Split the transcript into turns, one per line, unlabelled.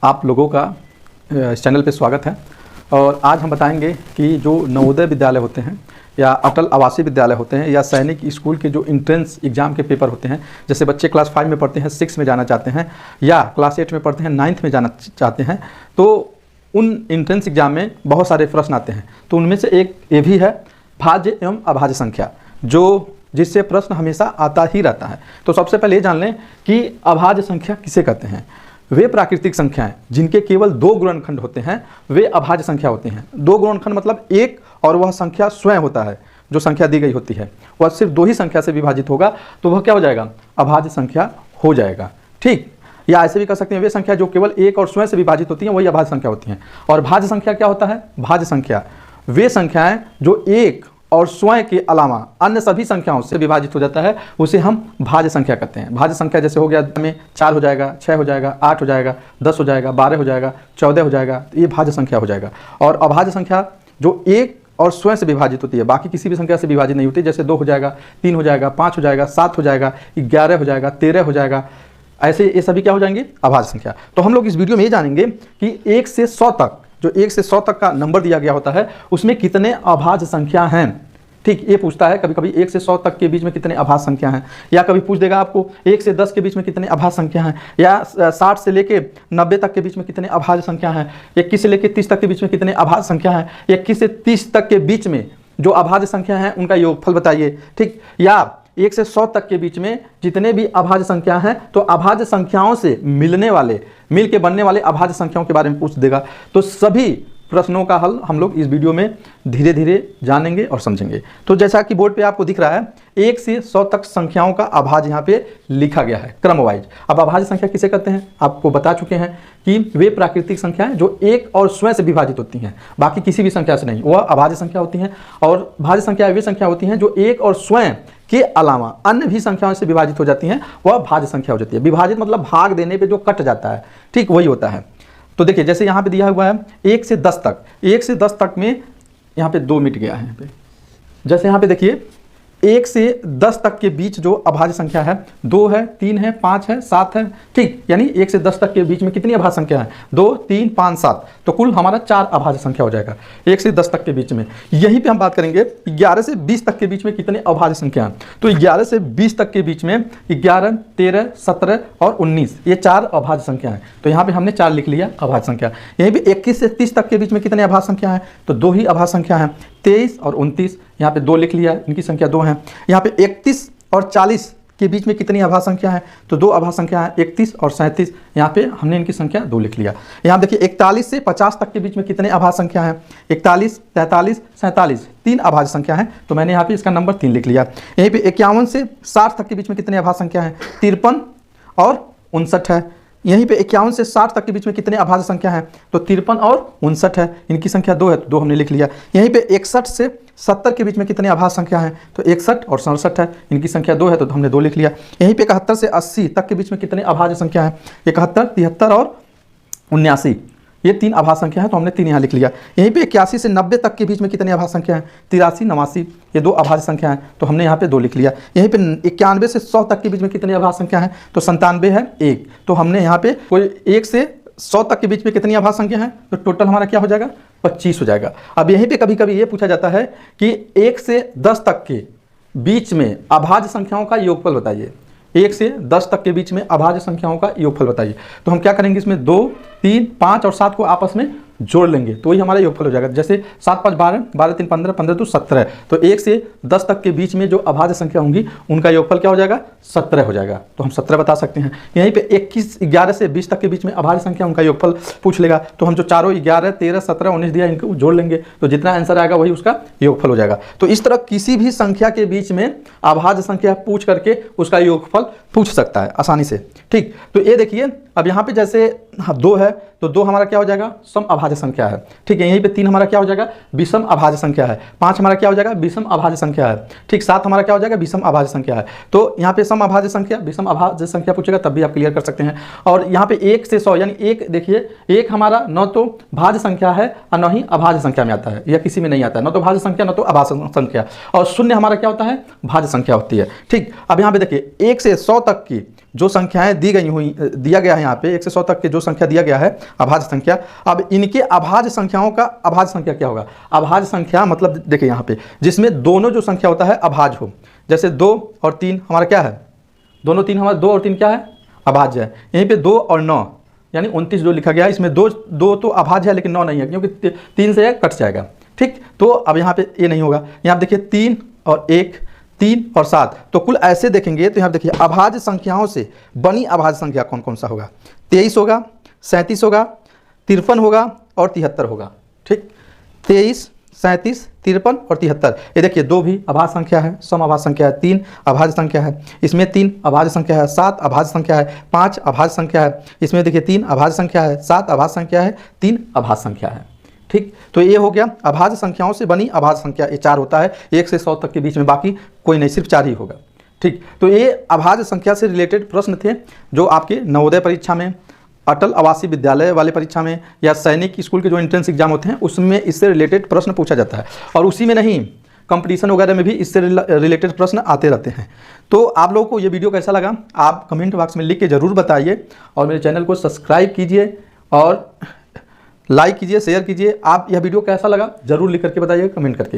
आप लोगों का इस चैनल पे स्वागत है। और आज हम बताएंगे कि जो नवोदय विद्यालय होते हैं या अटल आवासीय विद्यालय होते हैं या सैनिक स्कूल के जो इंट्रेंस एग्ज़ाम के पेपर होते हैं, जैसे बच्चे क्लास 5 में पढ़ते हैं, 6 में जाना चाहते हैं या क्लास 8 में पढ़ते हैं, 9th में जाना चाहते हैं, तो उन इंट्रेंस एग्ज़ाम में बहुत सारे प्रश्न आते हैं। तो उनमें से एक ये भी है भाज्य एवं अभाज्य संख्या, जो जिससे प्रश्न हमेशा आता ही रहता है। तो सबसे पहले ये जान लें कि अभाज्य संख्या किसे कहते हैं। वे प्राकृतिक संख्याएं जिनके केवल 2 गुणनखंड होते हैं वे अभाज्य संख्या होती हैं। 2 गुणनखंड मतलब एक और वह संख्या स्वयं होता है, जो संख्या दी गई होती है वह सिर्फ 2 ही संख्या से विभाजित होगा तो वह क्या हो जाएगा, अभाज्य संख्या हो जाएगा। ठीक, या ऐसे भी कह सकते हैं वे संख्या जो केवल एक और स्वयं से विभाजित होती हैं वही अभाज्य संख्या होती हैं। और भाज्य संख्या क्या होता है, भाज्य संख्या वे संख्याएं जो एक और स्वयं के अलावा अन्य सभी संख्याओं से विभाजित हो जाता है उसे हम भाज्य संख्या कहते हैं। भाज्य संख्या जैसे हो गया में 4 हो जाएगा, 6 हो जाएगा, 8 हो जाएगा, 10 हो जाएगा, 12 हो जाएगा, 14 हो जाएगा, ये भाज्य संख्या हो जाएगा। और अभाज्य संख्या जो एक और स्वयं से विभाजित होती है, बाकी किसी भी संख्या से विभाजित नहीं होती, जैसे 2 हो जाएगा, 3 हो जाएगा, 5 हो जाएगा, 7 हो जाएगा, 11 हो जाएगा, 13 हो जाएगा, ऐसे ये सभी क्या हो जाएंगे, अभाज्य संख्या। तो हम लोग इस वीडियो में ये जानेंगे कि 1 से 100 तक, जो 1 से 100 तक का नंबर दिया गया होता है उसमें कितने अभाज्य संख्या हैं। ठीक, ये पूछता है कभी कभी 1 से 100 तक के बीच में कितने अभाज्य संख्या हैं, या कभी पूछ देगा आपको 1 से 10 के बीच में कितने अभाज्य संख्या हैं, या 60 से लेके 90 तक के बीच में कितने अभाज्य संख्या हैं, 21 से लेके 30 तक के बीच में कितने अभाज्य संख्या हैं, 21 से 30 तक के बीच में जो अभाज्य संख्या हैं उनका योगफल बताइए। ठीक, या 1 से 100 तक के बीच में जितने भी अभाज्य संख्या हैं तो अभाज्य संख्याओं से मिल के बनने वाले अभाज्य संख्याओं के बारे में पूछ देगा। तो सभी प्रश्नों का हल हम लोग इस वीडियो में धीरे धीरे जानेंगे और समझेंगे। तो जैसा कि बोर्ड पे आपको दिख रहा है 1 से 100 तक संख्याओं का अभाज्य यहाँ पे लिखा गया है क्रम वाइज। अब अभाज्य संख्या किसे कहते हैं आपको बता चुके हैं कि वे प्राकृतिक संख्याएं जो एक और स्वयं से विभाजित होती हैं, बाकी किसी भी संख्या से नहीं, वह अभाज्य संख्या होती हैं। और भाज्य संख्या वे संख्या होती हैं जो एक और स्वयं के अलावा अन्य भी संख्याओं से विभाजित हो जाती हैं, वह भाज्य संख्या हो जाती है। विभाजित मतलब भाग देने पे जो कट जाता है, ठीक वही होता है। तो देखिए जैसे यहाँ पे दिया हुआ है 1 से 10 तक, 1 से 10 तक में यहाँ पे 2 मिट गया है यहाँ पे। जैसे यहाँ पे देखिए 1 से 10 तक के बीच जो अभाज्य संख्या है 2 है, 3 है, 5 है, 7 है। ठीक, यानी 1 से 10 तक के बीच में कितनी अभाज्य संख्या है, 2, 3, 5, 7, तो कुल हमारा 4 अभाज्य संख्या हो जाएगा 1 से 10 तक के बीच में। यहीं पे हम बात करेंगे 11 से 20 तक के बीच में कितने अभाज्य संख्या हैं। तो 11 से 20 तक के बीच में 11, 13, 17 और 19 ये 4 अभाज्य संख्या हैं। तो यहाँ पे हमने 4 लिख लिया अभाज्य संख्या। यहीं पे 21 से 30 तक के बीच में कितने अभाज्य संख्या हैं, तो 2 ही अभाज्य संख्या हैं, 23 और 29, यहाँ पे 2 लिख लिया, इनकी संख्या 2 है। यहाँ पे 31 और 40 के बीच में कितनी अभाज्य संख्या है, तो 2 अभाज्य संख्या है, 31 और 37, यहाँ पे हमने इनकी संख्या 2 लिख लिया। यहाँ देखिए 41 से 50 तक के बीच में कितने अभाज्य संख्या है, 41, 43, 47, 3 अभाज्य संख्या है, तो मैंने यहाँ पे इसका नंबर 3 लिख लिया। यहीं पे 51 से 60 तक के बीच में कितने अभाज्य संख्या है, 53 और 59 है। यहीं पे 51 से 60 तक के बीच में कितने अभाज्य संख्या हैं, तो 53 और 59 है, इनकी संख्या 2 है, तो 2 हमने लिख लिया। यहीं पे 61 से 70 के बीच में कितने अभाज्य संख्या हैं, तो 61 और 67 है, इनकी संख्या 2 है, तो हमने 2 लिख लिया। यहीं पे 71 से 80 तक के बीच में कितने अभाज्य संख्या हैं, 71, 73 और 79, ये 3 अभाज्य संख्या है, तो हमने 3 यहाँ लिख लिया। यहीं पे 81 से 90 तक के बीच में कितने अभाज्य संख्या हैं, 83, 89, ये 2 अभाज्य संख्या हैं, तो हमने यहाँ पे 2 लिख लिया। यहीं पे 91 से 100 तक के बीच में कितने अभाज्य संख्या हैं, तो 97 है, 1, तो हमने यहाँ पे कोई 1 से 100 तक के बीच में कितनी अभाज्य संख्या है, तो टोटल हमारा क्या हो जाएगा, 25 हो जाएगा। अब यहीं पे कभी कभी ये पूछा जाता है कि 1 से 10 तक के बीच में अभाज्य संख्याओं का योगफल बताइए। 1 से 10 तक के बीच में अभाज्य संख्याओं का योगफल बताइए। तो हम क्या करेंगे, इसमें 2, 3, 5 और 7 को आपस में जोड़ लेंगे तो वही हमारा योगफल हो जाएगा। जैसे 7, 5, 12, 12, 3, 15, 15, 2, 17, तो 1 से 10 तक के बीच में जो अभाज्य संख्या होंगी उनका योगफल क्या हो जाएगा, 17 हो जाएगा, तो हम 17 बता सकते हैं। यहीं पे 21, 11 से 20 तक के बीच में अभाज्य संख्या उनका योगफल पूछ लेगा, तो हम जो चारों 11, 13, 17, 19 दिया इनको जोड़ लेंगे तो जितना आंसर आएगा वही उसका योगफल हो जाएगा। तो इस तरह किसी भी संख्या के बीच में अभाज्य संख्या पूछ करके उसका योगफल पूछ सकता है आसानी से। ठीक, तो ये देखिए अब यहाँ पे जैसे 2 है तो 2 हमारा क्या हो जाएगा, सम अभाज्य संख्या है। ठीक है, यहीं पे 3 हमारा क्या हो जाएगा, विषम अभाज्य संख्या है। 5 हमारा क्या हो जाएगा, विषम अभाज्य संख्या है। ठीक, 7 हमारा क्या हो जाएगा, विषम अभाज्य संख्या है। तो यहाँ पे सम अभाज्य संख्या, विषम अभाज्य संख्या पूछेगा तब भी आप क्लियर कर सकते हैं। और यहाँ पे 1 से 100 यानी 1 देखिए 1 हमारा न तो भाज्य संख्या है और न ही अभाज्य संख्या में आता है, या किसी में नहीं आता है, न तो भाज्य संख्या न तो अभाज्य संख्या। और 0 हमारा क्या होता है, भाज्य संख्या होती है। ठीक, अब यहाँ पे देखिए 1 से 100 तक की जो संख्याएं दिया गया है यहाँ पे 1 से 100 तक के जो संख्या दिया गया है अभाज्य संख्या, अब इनके अभाज्य संख्याओं का अभाज्य संख्या क्या होगा? अभाज्य संख्या मतलब देखिए यहाँ पे जिसमें दोनों जो संख्या होता है अभाज्य हो, जैसे 2 और 3 हमारा क्या है, दोनों 3 हमारा 2 और 3 क्या है, अभाज्य है। यहीं पे 2 और 9 यानी 29 जो लिखा गया है, इसमें 2 तो अभाज्य है लेकिन 9 नहीं है, क्योंकि 3 से कट जाएगा। ठीक, तो अब यहाँ पे ये नहीं होगा। यहाँ देखिए 3 और 1, 3 और 7, तो कुल ऐसे देखेंगे तो यहाँ देखिए अभाज्य संख्याओं से बनी अभाज्य संख्या कौन कौन सा होगा? 23 होगा, 37 होगा, 53 होगा और 73 होगा। ठीक, 23, 37, 53 और 73। ये देखिए 2 भी अभाज्य संख्या है, सम अभाज्य संख्या है, 3 अभाज्य संख्या है, इसमें 3 अभाज्य संख्या है, 7 अभाज्य संख्या है, 5 अभाज्य संख्या है, इसमें देखिए 3 अभाज्य संख्या है, 7 अभाज्य संख्या है, 3 अभाज्य संख्या है। ठीक, तो ये हो गया अभाज्य संख्याओं से बनी अभाज्य संख्या, ये 4 होता है 1 से 100 तक के बीच में, बाकी कोई नहीं, सिर्फ 4 ही होगा। ठीक, तो ये अभाज्य संख्या से रिलेटेड प्रश्न थे जो आपके नवोदय परीक्षा में, अटल आवासीय विद्यालय वाले परीक्षा में या सैनिक स्कूल के जो एंट्रेंस एग्जाम होते हैं उसमें इससे रिलेटेड प्रश्न पूछा जाता है, और उसी में नहीं कंपटीशन वगैरह में भी इससे रिलेटेड प्रश्न आते रहते हैं। तो आप लोगों को ये वीडियो कैसा लगा आप कमेंट बॉक्स में लिख के ज़रूर बताइए, और मेरे चैनल को सब्सक्राइब कीजिए और लाइक कीजिए, शेयर कीजिए। आप यह वीडियो कैसा लगा ज़रूर लिख करके बताइए कमेंट करके।